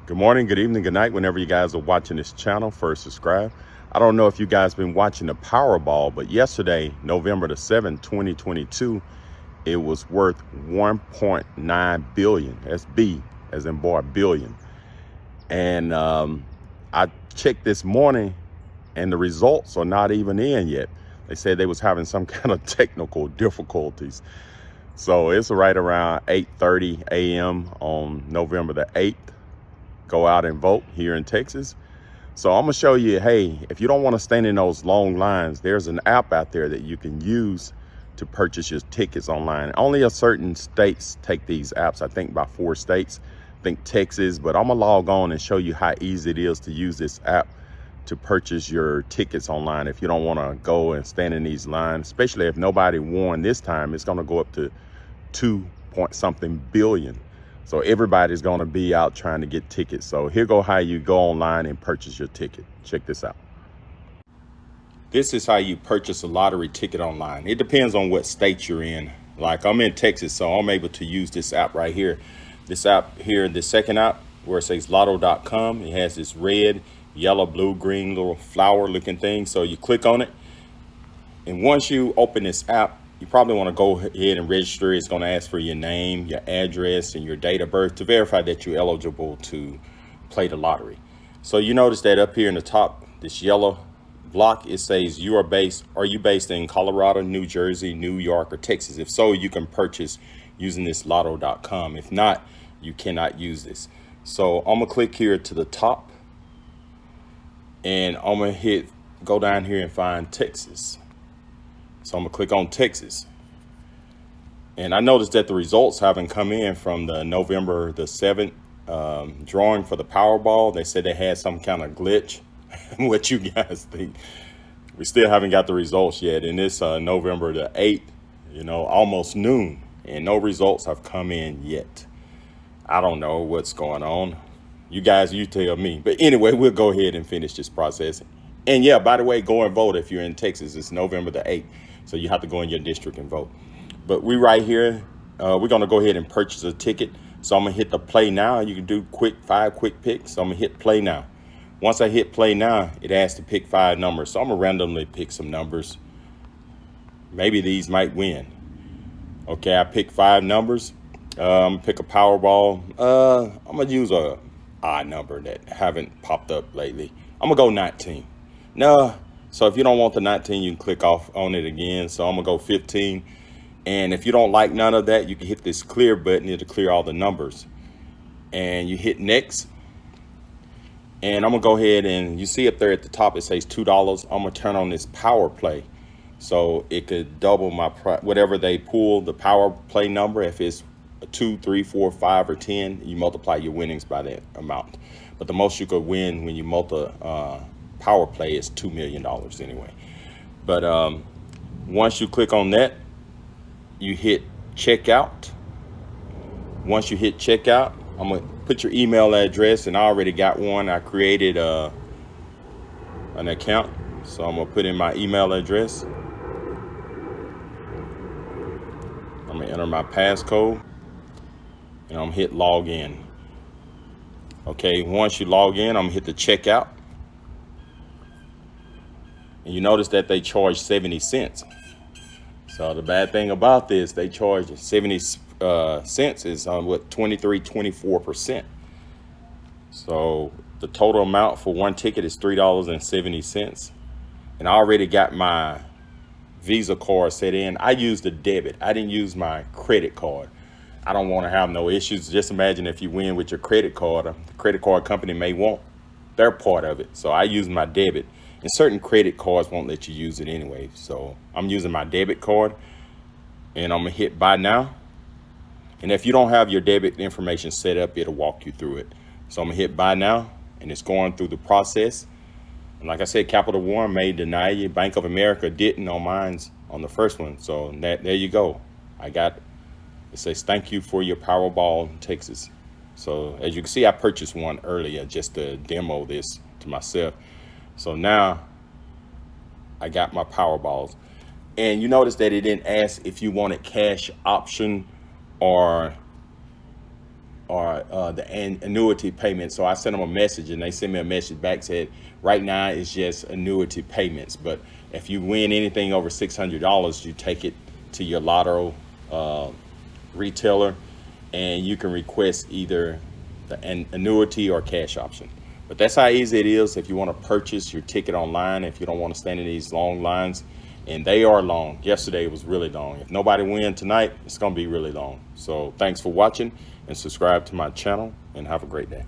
Good morning, good evening, good night, whenever you guys are watching this channel. First, subscribe. I don't know if you guys been watching the Powerball, but yesterday, November the 7th, 2022, it was worth 1.9 billion. That's B, as in boy, billion. And I checked this morning, and the results are not even in yet. They said they was having some kind of technical difficulties. So it's right around 8:30 a.m. on November the 8th. Go out and vote here in Texas. So I'm gonna show you, hey, if you don't want to stand in those long lines, there's an app out there that you can use to purchase your tickets online. Only a certain states take these apps, I think about 4 states, I think Texas, but I'm gonna log on and show you how easy it is to use this app to purchase your tickets online. If you don't want to go and stand in these lines, especially if nobody won this time, it's gonna go up to 2 point something billion. So everybody's going to be out trying to get tickets. So here go how you go online and purchase your ticket. Check this out. This is how you purchase a lottery ticket online. It depends on what state you're in. Like I'm in Texas, so I'm able to use this app right here. This app here, the second app where it says lotto.com, it has this red, yellow, blue, green little flower looking thing. So you click on it. And once you open this app, you probably want to go ahead and register. It's going to ask for your name, your address, and your date of birth to verify that you're eligible to play the lottery. So you notice that up here in the top, this yellow block, it says are you based in Colorado, New Jersey, New York, or Texas? If so, you can purchase using this lotto.com. If not, you cannot use this. So I'm gonna click here to the top, and I'm gonna go down here and find Texas. So I'm gonna click on Texas. And I noticed that the results haven't come in from the November the 7th drawing for the Powerball. They said they had some kind of glitch. What you guys think? We still haven't got the results yet. And it's November the 8th, almost noon. And no results have come in yet. I don't know what's going on. You guys, you tell me. But anyway, we'll go ahead and finish this process. And yeah, by the way, go and vote if you're in Texas. It's November the 8th. So you have to go in your district and vote. But we right here, we're gonna go ahead and purchase a ticket. So I'm gonna hit the play now. You can do 5 quick picks. So I'm gonna hit play now. Once I hit play now, it asks to pick 5 numbers. So I'm gonna randomly pick some numbers. Maybe these might win. Okay, I picked 5 numbers. I'm gonna pick a Powerball. I'm gonna use a odd number that haven't popped up lately. I'm gonna go 19. No. So if you don't want the 19, you can click off on it again. So I'm gonna go 15. And if you don't like none of that, you can hit this clear button. It'll clear all the numbers. And you hit next. And I'm gonna go ahead and you see up there at the top, it says $2. I'm gonna turn on this power play. So it could double my whatever they pull the power play number. If it's 2, 3, 4, 5, or 10, you multiply your winnings by that amount. But the most you could win when you power play is $2 million anyway. But once you click on that, you hit checkout. Once you hit checkout, I'm gonna put your email address, and I already got one. I created an account, so I'm gonna put in my email address. I'm gonna enter my passcode, and I'm gonna hit log in. Okay, once you log in, I'm gonna hit the checkout. And you notice that they charge 70 cents. So the bad thing about this, they charge 70 cents is on 24%. So the total amount for one ticket is $3.70. And I already got my Visa card set in. I used a debit. I didn't use my credit card. I don't want to have no issues. Just imagine if you win with your credit card, the credit card company may want their part of it. So I used my debit. And certain credit cards won't let you use it anyway. So I'm using my debit card, and I'm gonna hit buy now. And if you don't have your debit information set up, it'll walk you through it. So I'm gonna hit buy now, and it's going through the process. And like I said, Capital One may deny you. Bank of America didn't on mine's on the first one. So there you go. It says thank you for your Powerball in Texas. So as you can see, I purchased one earlier just to demo this to myself. So now I got my Powerballs. And you notice that it didn't ask if you wanted cash option or or the annuity payment. So I sent them a message, and they sent me a message back, said right now it's just annuity payments, but if you win anything over $600, you take it to your lotto retailer, and you can request either an annuity or cash option. But that's how easy it is if you want to purchase your ticket online, if you don't want to stand in these long lines. And they are long. Yesterday was really long. If nobody wins tonight, it's going to be really long. So thanks for watching, and subscribe to my channel, and have a great day.